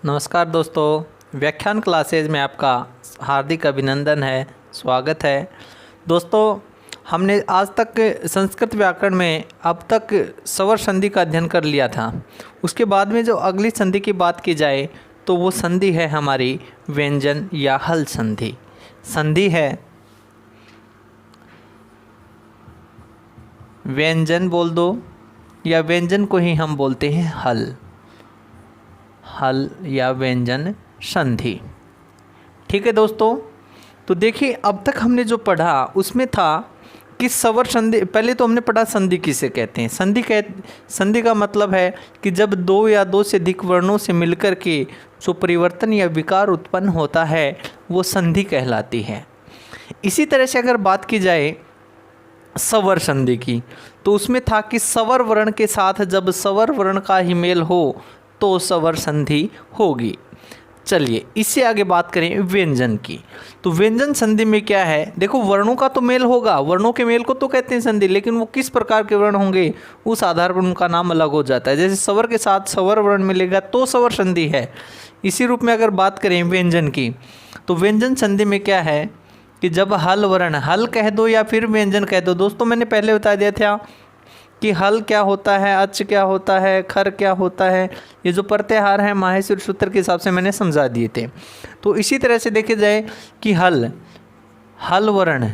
नमस्कार दोस्तों, व्याख्यान क्लासेज में आपका हार्दिक अभिनंदन है, स्वागत है। दोस्तों, हमने आज तक संस्कृत व्याकरण में अब तक स्वर संधि का अध्ययन कर लिया था। उसके बाद में जो अगली संधि की बात की जाए तो वो संधि है हमारी व्यंजन या हल संधि। संधि है व्यंजन बोल दो या व्यंजन को ही हम बोलते हैं हल या व्यंजन संधि। ठीक है दोस्तों, तो देखिए अब तक हमने जो पढ़ा उसमें था कि स्वर संधि। पहले तो हमने पढ़ा संधि किसे कहते हैं। संधि का मतलब है कि जब दो या दो से अधिक वर्णों से मिलकर के जो परिवर्तन या विकार उत्पन्न होता है वो संधि कहलाती है। इसी तरह से अगर बात की जाए स्वर संधि की तो उसमें था कि स्वर वर्ण के साथ जब स्वर वर्ण का ही मेल हो तो स्वर संधि होगी। चलिए इससे आगे बात करें व्यंजन की। तो व्यंजन संधि में क्या है, देखो वर्णों का तो मेल होगा, वर्णों के मेल को तो कहते हैं संधि, लेकिन वो किस प्रकार के वर्ण होंगे उस आधार पर उनका नाम अलग हो जाता है। जैसे स्वर के साथ स्वर वर्ण मिलेगा तो स्वर संधि है। इसी रूप में अगर बात करें व्यंजन की तो व्यंजन संधि में क्या है कि जब हल वर्ण, हल कह दो या फिर व्यंजन कह दो। दोस्तों मैंने पहले बता दिया था कि हल क्या होता है, अच क्या होता है, खर क्या होता है। ये जो प्रत्याहार है माहेश्वर सूत्र के हिसाब से मैंने समझा दिए थे। तो इसी तरह से देखे जाए कि हल वर्ण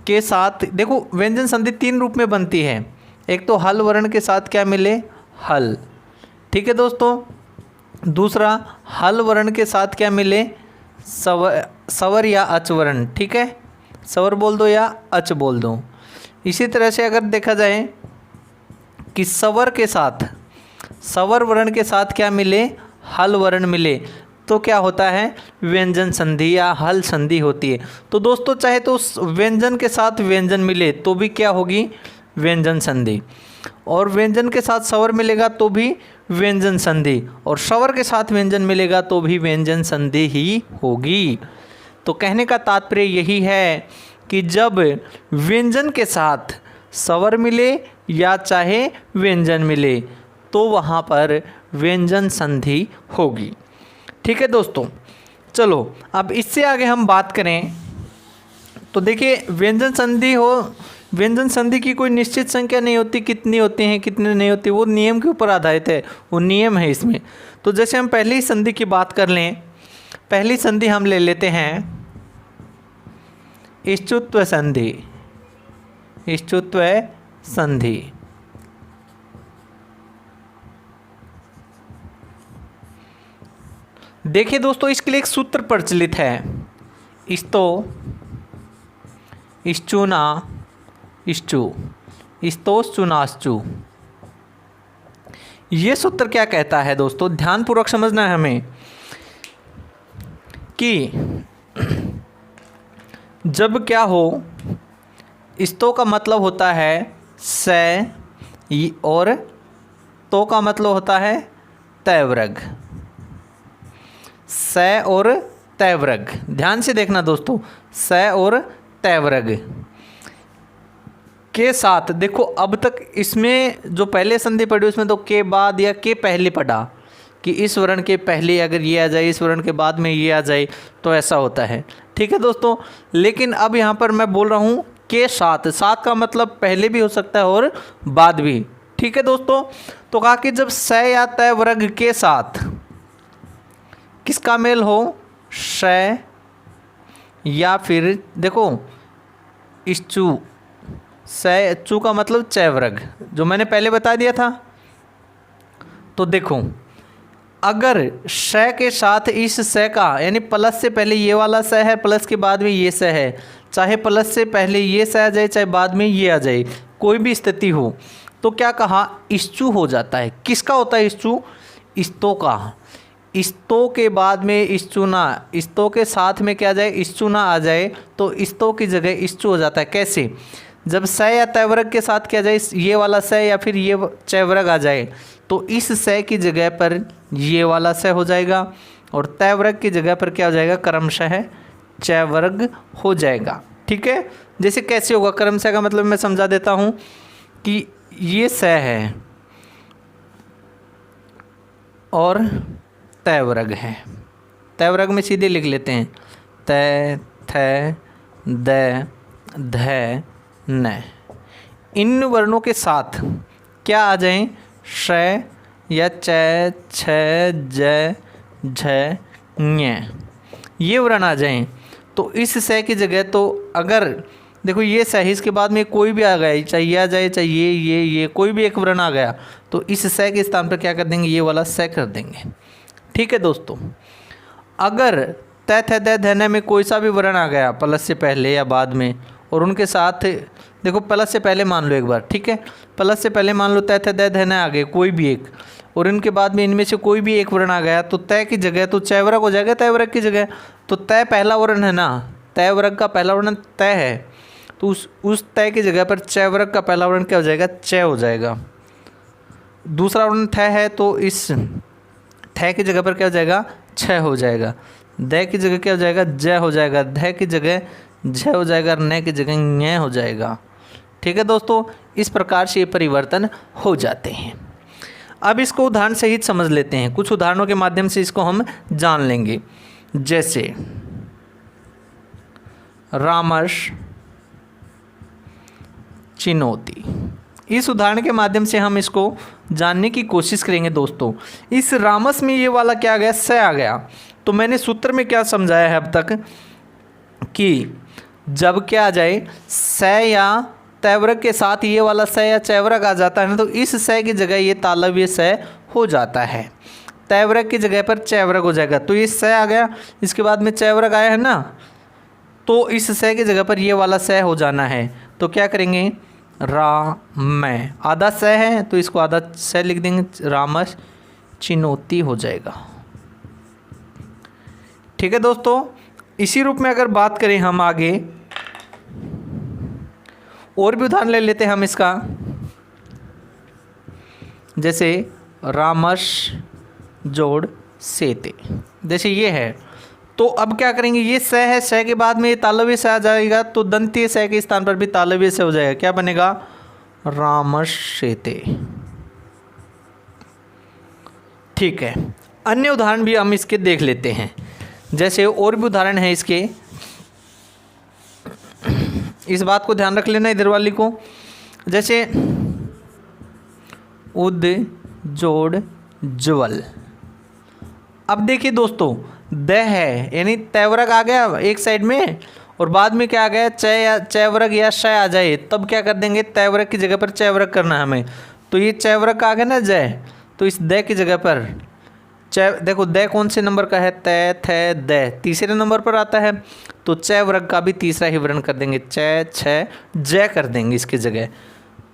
के साथ देखो व्यंजन संधि तीन रूप में बनती है। एक तो हल वर्ण के साथ क्या मिले, हल। ठीक है दोस्तों। दूसरा हल वर्ण के साथ क्या मिले, स्वर या अच वर्ण। ठीक है, स्वर बोल दो या अच बोल दो। इसी तरह से अगर देखा जाए कि स्वर के साथ स्वर वर्ण के साथ क्या मिले, हल वर्ण मिले तो क्या होता है, व्यंजन संधि या हल संधि होती है। तो दोस्तों चाहे तो व्यंजन के साथ व्यंजन मिले तो भी क्या होगी, व्यंजन संधि। और व्यंजन के साथ स्वर मिलेगा तो भी व्यंजन संधि, और स्वर के साथ व्यंजन मिलेगा तो भी व्यंजन संधि ही होगी। तो कहने का तात्पर्य यही है कि जब व्यंजन के साथ स्वर मिले या चाहे व्यंजन मिले तो वहाँ पर व्यंजन संधि होगी। ठीक है दोस्तों। चलो अब इससे आगे हम बात करें तो देखिए व्यंजन संधि की कोई निश्चित संख्या नहीं होती, कितनी होती हैं कितनी नहीं होती, वो नियम के ऊपर आधारित है, वो नियम है इसमें। तो जैसे हम पहली संधि की बात कर लें, पहली संधि हम ले लेते हैं इष्टुत्व संधि। इष्टुत्व संधि देखिए दोस्तों, इसके लिए एक सूत्र प्रचलित है, इस्तो इश्चुना इश्चु इस्तोश्चुनाश्चु। ये सूत्र क्या कहता है दोस्तों, ध्यानपूर्वक समझना है हमें कि जब क्या हो, इस्तो का मतलब होता है से और तो का मतलब होता है तैवर्ग। से और तैवर्ग, ध्यान से देखना दोस्तों, से और तैवर्ग के साथ देखो अब तक इसमें जो पहले संधि पढ़ी उसमें तो के बाद या के पहले पढ़ा कि इस वर्ण के पहले अगर ये आ जाए, इस वर्ण के बाद में ये आ जाए तो ऐसा होता है। ठीक है दोस्तों, लेकिन अब यहाँ पर मैं बोल रहा हूँ के साथ। साथ का मतलब पहले भी हो सकता है और बाद भी। ठीक है दोस्तों। तो कहा कि जब स या तय वर्ग के साथ किसका मेल हो, श या फिर देखो इच्चु, स चु का मतलब चय वर्ग, जो मैंने पहले बता दिया था। तो देखो अगर श के साथ इस स का यानी प्लस से पहले ये वाला स है, प्लस के बाद में ये स है, चाहे प्लस से पहले ये स आ जाए चाहे बाद में ये आ जाए, कोई भी स्थिति हो तो क्या कहा, इश्चु हो जाता है। किसका होता है इश्चु, इस्तो का। इस्तो के बाद में इश्चुना, इस्तो के साथ में क्या जाए, इश्चुना आ जाए तो इस्तो की जगह इश्चु हो जाता है। कैसे, जब स या तयवर्ग के साथ क्या जाए, ये वाला स या फिर ये चयवर्ग आ जाए तो इस स की जगह पर ये वाला स हो जाएगा और तयवर्ग की जगह पर क्या हो जाएगा, क्रमशः चयवर्ग हो जाएगा। ठीक है, जैसे कैसे होगा, क्रमशः का मतलब मैं समझा देता हूँ कि ये स है, और तय वर्ग है। तय वर्ग में सीधे लिख लेते हैं तय, थ, द, ध, न। इन वर्णों के साथ क्या आ जाएं? श या च, छ, ज, झ, ञ, ये वर्ण आ जाएं। तो इस स की जगह, तो अगर देखो ये स है, इसके बाद में कोई भी आ गया, चाहे ये आ जाए, चाहे ये कोई भी एक वर्ण आ गया, तो इस स के स्थान पर क्या कर देंगे? ये वाला स कर देंगे। ठीक है दोस्तों। अगर त, थ, द, ध, न में कोई सा भी वर्ण आ गया प्लस से पहले या बाद में, और उनके साथ देखो प्लस से पहले मान लो एक बार, ठीक है, प्लस से पहले मान लो त, थ, द, ध, न आ गए कोई भी एक, और इनके बाद में इनमें से कोई भी एक वर्ण आ गया, तो तय की जगह तो चय वर्ग हो जाएगा तय वर्ग की जगह। तो तय पहला वर्ण है ना, तय वर्ग का पहला वर्ण तय है, तो उस तय की जगह पर चय वर्ग का पहला वर्ण क्या हो जाएगा? चय हो जाएगा। दूसरा वर्ण थ है, तो इस थ की जगह पर क्या हो जाएगा? छ हो जाएगा। द की जगह क्या हो जाएगा? ज हो जाएगा। ध की जगह झ हो जाएगा। न की जगह ञ हो जाएगा। ठीक है दोस्तों, इस प्रकार से ये परिवर्तन हो जाते हैं। अब इसको उदाहरण सहित समझ लेते हैं। कुछ उदाहरणों के माध्यम से इसको हम जान लेंगे। जैसे रामश चिनौती, इस उदाहरण के माध्यम से हम इसको जानने की कोशिश करेंगे दोस्तों। इस रामस में ये वाला क्या आ गया? स आ गया। तो मैंने सूत्र में क्या समझाया है अब तक कि जब क्या आ जाए स या तयवर्ग के साथ ये वाला स या चयवर्ग आ जाता है ना, तो इस स की जगह ये तालव्य स हो जाता है। तयवर्ग की जगह पर चयवर्ग हो जाएगा। तो ये स आ गया, इसके बाद में चयवर्ग आया है ना, तो इस स की जगह पर ये वाला स हो जाना है। तो क्या करेंगे? राम, आधा स है तो इसको आधा स लिख देंगे, रामस चिनौती हो जाएगा। ठीक है दोस्तों, इसी रूप में अगर बात करें हम आगे, और भी उदाहरण ले लेते हैं हम इसका। जैसे रामस जोड़ सेते, जैसे ये है। तो अब क्या करेंगे? ये स है, स के बाद में ये तालव्य स आ जाएगा, तो दंतीय स के स्थान पर भी तालव्य स हो जाएगा। क्या बनेगा? रामसेते। ठीक है, अन्य उदाहरण भी हम इसके देख लेते हैं। जैसे और भी उदाहरण है इसके, इस बात को ध्यान रख लेना इधर वाली को। जैसे उद जोड़ ज्वल। अब देखिए दोस्तों, द है यानी तयवर्ग आ गया एक साइड में, और बाद में क्या आ गया? चय या चयवर्ग या श आ जाए, तब क्या कर देंगे? तयवर्ग की जगह पर चयवर्ग करना है हमें। तो ये चयवर्ग आ गया ना जय, तो इस द की जगह पर चय, देखो द कौन से नंबर का है? तय, थ, द, तीसरे नंबर पर आता है। तो चय वर्ग का भी तीसरा ही वर्ण कर देंगे, चय, छ, जय कर देंगे इसकी जगह,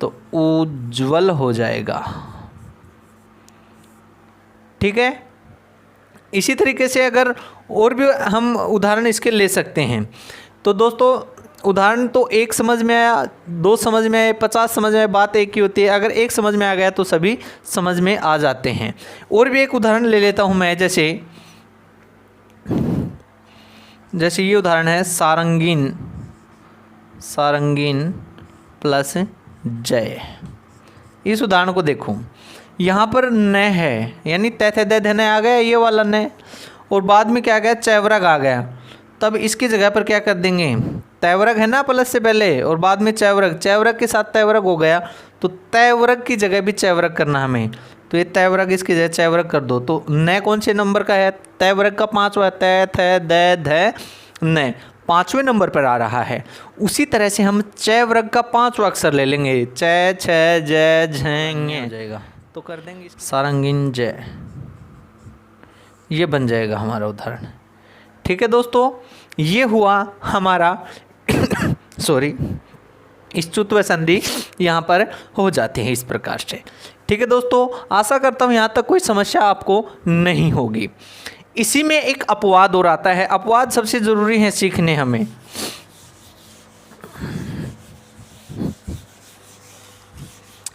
तो उज्ज्वल हो जाएगा। ठीक है, इसी तरीके से अगर और भी हम उदाहरण इसके ले सकते हैं। तो दोस्तों, उदाहरण तो एक समझ में आया, दो समझ में आए, 50 समझ में आए, बात एक ही होती है। अगर एक समझ में आ गया तो सभी समझ में आ जाते हैं। और भी एक उदाहरण ले लेता हूं मैं। जैसे ये उदाहरण है सारंगीन, सारंगीन प्लस जय। इस उदाहरण को देखो, यहाँ पर न है यानी तय थ द ध न आ गया ये वाला न, और बाद में क्या आ गया? चयवर्ग आ गया। तब इसकी जगह पर क्या कर देंगे? तयवर्ग है ना प्लस से पहले, और बाद में चयवर्ग, चयवर्ग के साथ तयवर्ग हो गया, तो तयवर्ग की जगह भी चयवर्ग करना हमें। तो ये तयवर्ग इसकी जगह चयवर्ग कर दो। तो न कौन से नंबर का है? तयवर्ग का 5वां, तय, थ, द, ध, न, 5वें नंबर पर आ रहा है। उसी तरह से हम चयवर्ग का 5वां अक्षर ले लेंगे, च, छ, ज, झ, ञ हो जाएगा। तो कर देंगे सारंगीन जय, ये बन जाएगा हमारा उदाहरण। ठीक है दोस्तों, ये हुआ हमारा सॉरी, स्तुत्व संधि यहाँ पर हो जाते हैं इस प्रकार से। ठीक है दोस्तों, आशा करता हूँ यहाँ तक कोई समस्या आपको नहीं होगी। इसी में एक अपवाद और आता है। अपवाद सबसे ज़रूरी है सीखने हमें।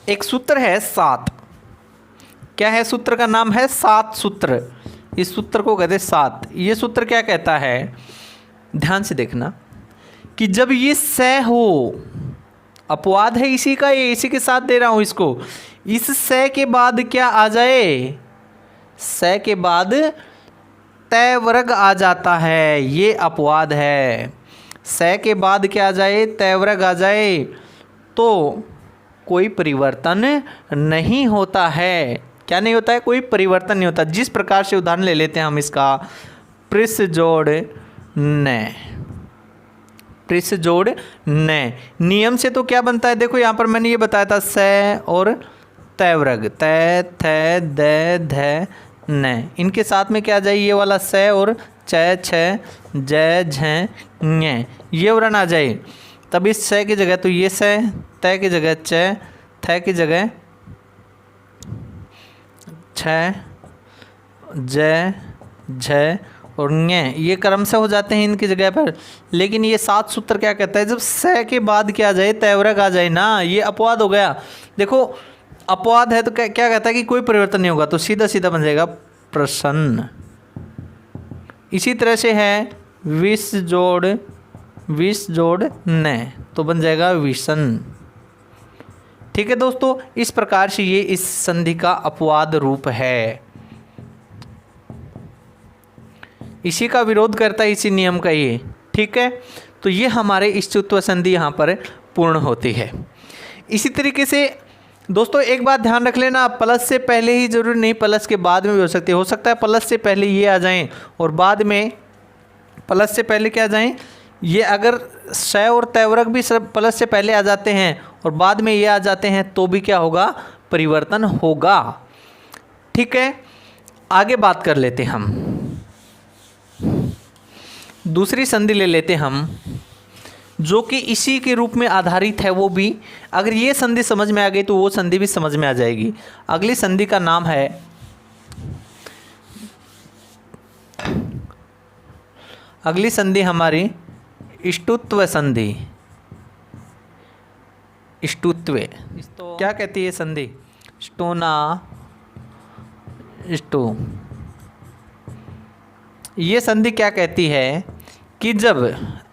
एक सूत्र है 7। क्या है? सूत्र का नाम है 7 सूत्र। इस सूत्र को कहते हैं 7। ये सूत्र क्या कहता है? ध्यान से देखना कि जब ये स हो, अपवाद है इसी का, ये इसी के साथ दे रहा हूं इसको, इस स के बाद क्या आ जाए? स के बाद तय वर्ग आ जाता है, ये अपवाद है। स के बाद क्या आ जाए, तय वर्ग आ जाए तो कोई परिवर्तन नहीं होता है। क्या नहीं होता है, कोई परिवर्तन नहीं होता। जिस प्रकार से उदाहरण ले लेते हैं हम इसका, पृष्ठ जोड़ न, पृष्ठ जोड़ न, नियम से तो क्या बनता है, देखो यहाँ पर मैंने ये बताया था, स और तय वर्ग, तय थ द ध न, इनके साथ में क्या आ जाए, ये वाला स और च छ ज झ ञ, ये वर्ण आ जाए। तब इस स की जगह तो ये स, तय की जगह च, थ की जगह छ ज झ और ञ, ये क्रम से हो जाते हैं इनकी जगह पर। लेकिन ये 7 सूत्र क्या कहता है, जब स के बाद क्या आ जाए, तय वर्ग आ जाए ना, ये अपवाद हो गया। देखो अपवाद है तो क्या क्या कहता है कि कोई परिवर्तन नहीं होगा, तो सीधा सीधा बन जाएगा प्रसन्न। इसी तरह से है विष जोड़ न, तो बन जाएगा विषण। ठीक है दोस्तों, इस प्रकार से ये इस संधि का अपवाद रूप है। इसी का विरोध करता है, इसी नियम का ये। ठीक है, तो ये हमारे इष्टत्व संधि यहाँ पर पूर्ण होती है। इसी तरीके से दोस्तों एक बात ध्यान रख लेना, प्लस से पहले ही जरूरी नहीं, प्लस के बाद में भी हो सकती है। हो सकता है प्लस से पहले ये आ जाएं और बाद में प्लस से पहले क्या आ जाएं, ये अगर स और तय वर्ग भी सब प्लस से पहले आ जाते हैं और बाद में ये आ जाते हैं, तो भी क्या होगा, परिवर्तन होगा। ठीक है, आगे बात कर लेते हैं हम, दूसरी संधि ले लेते हम, जो कि इसी के रूप में आधारित है। वो भी अगर ये संधि समझ में आ गई तो वो संधि भी समझ में आ जाएगी। अगली संधि का नाम है अगली संधि हमारी इष्टुत्व संधि। इष्टुत्व क्या कहती है संधि, स्टोना स्टो। ये संधि क्या कहती है कि जब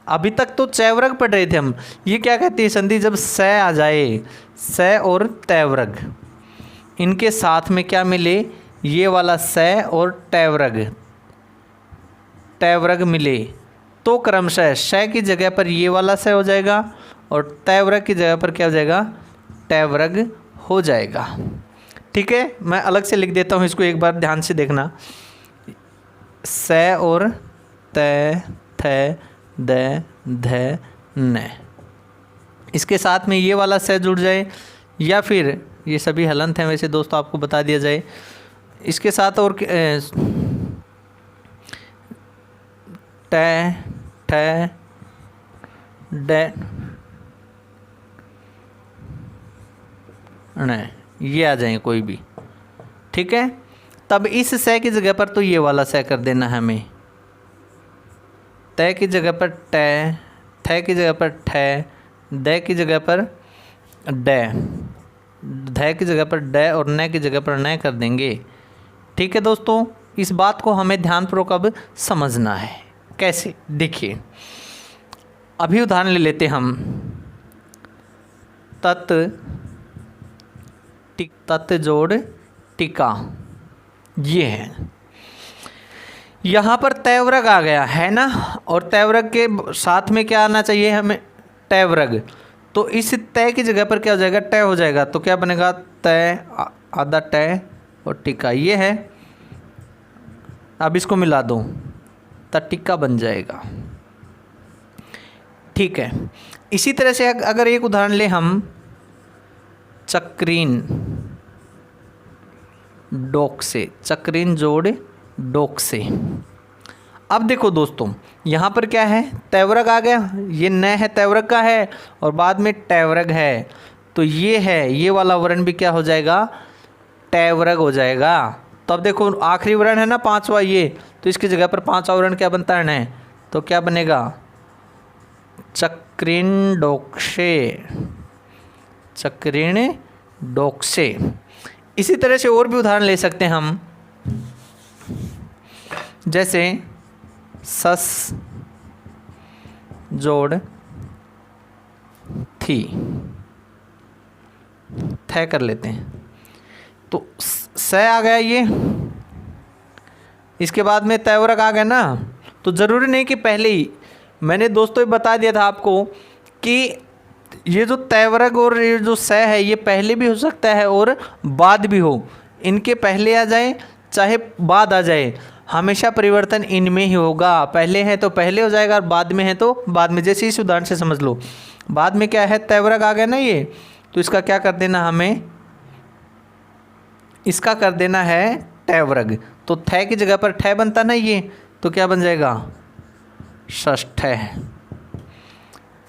अभी तक तो चय वर्ग पढ़ रहे थे हम, ये क्या कहती है संधि, जब स आ जाए, स और तय वर्ग इनके साथ में क्या मिले, ये वाला स और तय वर्ग मिले, तो क्रमशः श की जगह पर ये वाला स हो जाएगा और तय वर्ग की जगह पर क्या हो जाएगा, तय वर्ग हो जाएगा। ठीक है, मैं अलग से लिख देता हूँ इसको, एक बार ध्यान से देखना। स और तय थ द ध न, इसके साथ में ये वाला स जुड़ जाए, या फिर ये सभी हलंत हैं वैसे दोस्तों, आपको बता दिया जाए। इसके साथ और ट ठ ड न, ये आ जाए कोई भी। ठीक है, तब इस स की जगह पर तो ये वाला स कर देना है हमें, तय की जगह पर ट, थ की जगह पर ठ, द की जगह पर ड, ध की जगह पर ड और न की जगह पर न कर देंगे। ठीक है दोस्तों, इस बात को हमें ध्यानपूर्वक अब समझना है। कैसे, देखिए अभी उदाहरण ले लेते हम, तत् जोड़ टिका, ये है। यहाँ पर तय वर्ग आ गया है ना, और तय वर्ग के साथ में क्या आना चाहिए हमें, तय वर्ग। तो इस तय की जगह पर क्या हो जाएगा, तय हो जाएगा, तो क्या बनेगा, तय आधा तय और टिका, ये है। अब इसको मिला दो, टिक्का बन जाएगा। ठीक है, इसी तरह से अगर एक उदाहरण ले हम, चक्रीन डोक से, चक्रीन जोड़ डोक से। अब देखो दोस्तों, यहाँ पर क्या है, तय वर्ग आ गया, ये न है तय वर्ग का है और बाद में तय वर्ग है, तो ये है, ये वाला वर्ण भी क्या हो जाएगा, तय वर्ग हो जाएगा। तो अब देखो आखिरी वर्ण है ना पांचवा ये, तो इसकी जगह पर पांचवा वर्ण क्या बनता है, न, तो क्या बनेगा, चक्रीन डोक्से, चक्रीन डोक्से। इसी तरह से और भी उदाहरण ले सकते हैं हम, जैसे सस जोड़ थी, थ कर लेते हैं, तो स आ गया ये, इसके बाद में तयवर्ग आ गया ना, तो ज़रूरी नहीं कि पहले ही, मैंने दोस्तों बता दिया था आपको कि ये जो तयवर्ग और ये जो स है ये पहले भी हो सकता है और बाद भी हो, इनके पहले आ जाए चाहे बाद आ जाए, हमेशा परिवर्तन इनमें ही होगा। पहले है तो पहले हो जाएगा और बाद में है तो बाद में। जैसे इस उदाहरण से समझ लो, बाद में क्या है, तयवर्ग आ गया ना ये, तो इसका क्या कर देना, हमें इसका कर देना है टयवर्ग। तो थ की जगह पर ठ बनता ना ये, तो क्या बन जाएगा, षष्ठ।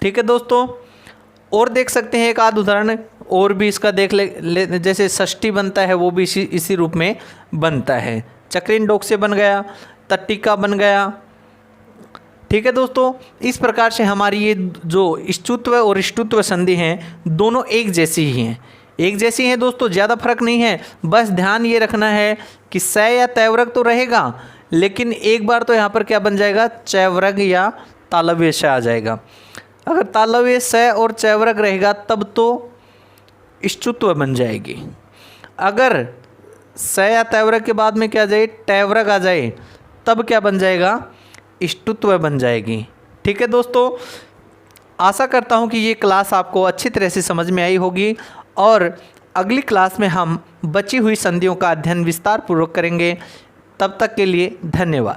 ठीक है दोस्तों, और देख सकते हैं एक आध उदाहरण और भी इसका देख ले, जैसे षष्ठी बनता है वो भी इसी रूप में बनता है। चक्रीन डोक से बन गया, तट्टिका बन गया। ठीक है दोस्तों, इस प्रकार से हमारी ये जो इष्टुत्व और इष्टुत्व संधि हैं दोनों एक जैसी ही हैं, एक जैसी हैं दोस्तों, ज़्यादा फर्क नहीं है। बस ध्यान ये रखना है कि स या तयवर्ग तो रहेगा, लेकिन एक बार तो यहाँ पर क्या बन जाएगा, चयवर्ग या तालव्य श आ जाएगा। अगर तालव्य स और चयवर्ग रहेगा तब तो इष्टुत्व बन जाएगी। अगर स या तयवर्ग के बाद में क्या जाए, टयवर्ग आ जाए, तब क्या बन जाएगा, इष्टुत्व बन जाएगी। ठीक है दोस्तों, आशा करता हूँ कि ये क्लास आपको अच्छी तरह से समझ में आई होगी और अगली क्लास में हम बची हुई संधियों का अध्ययन विस्तार पूर्वक करेंगे। तब तक के लिए धन्यवाद।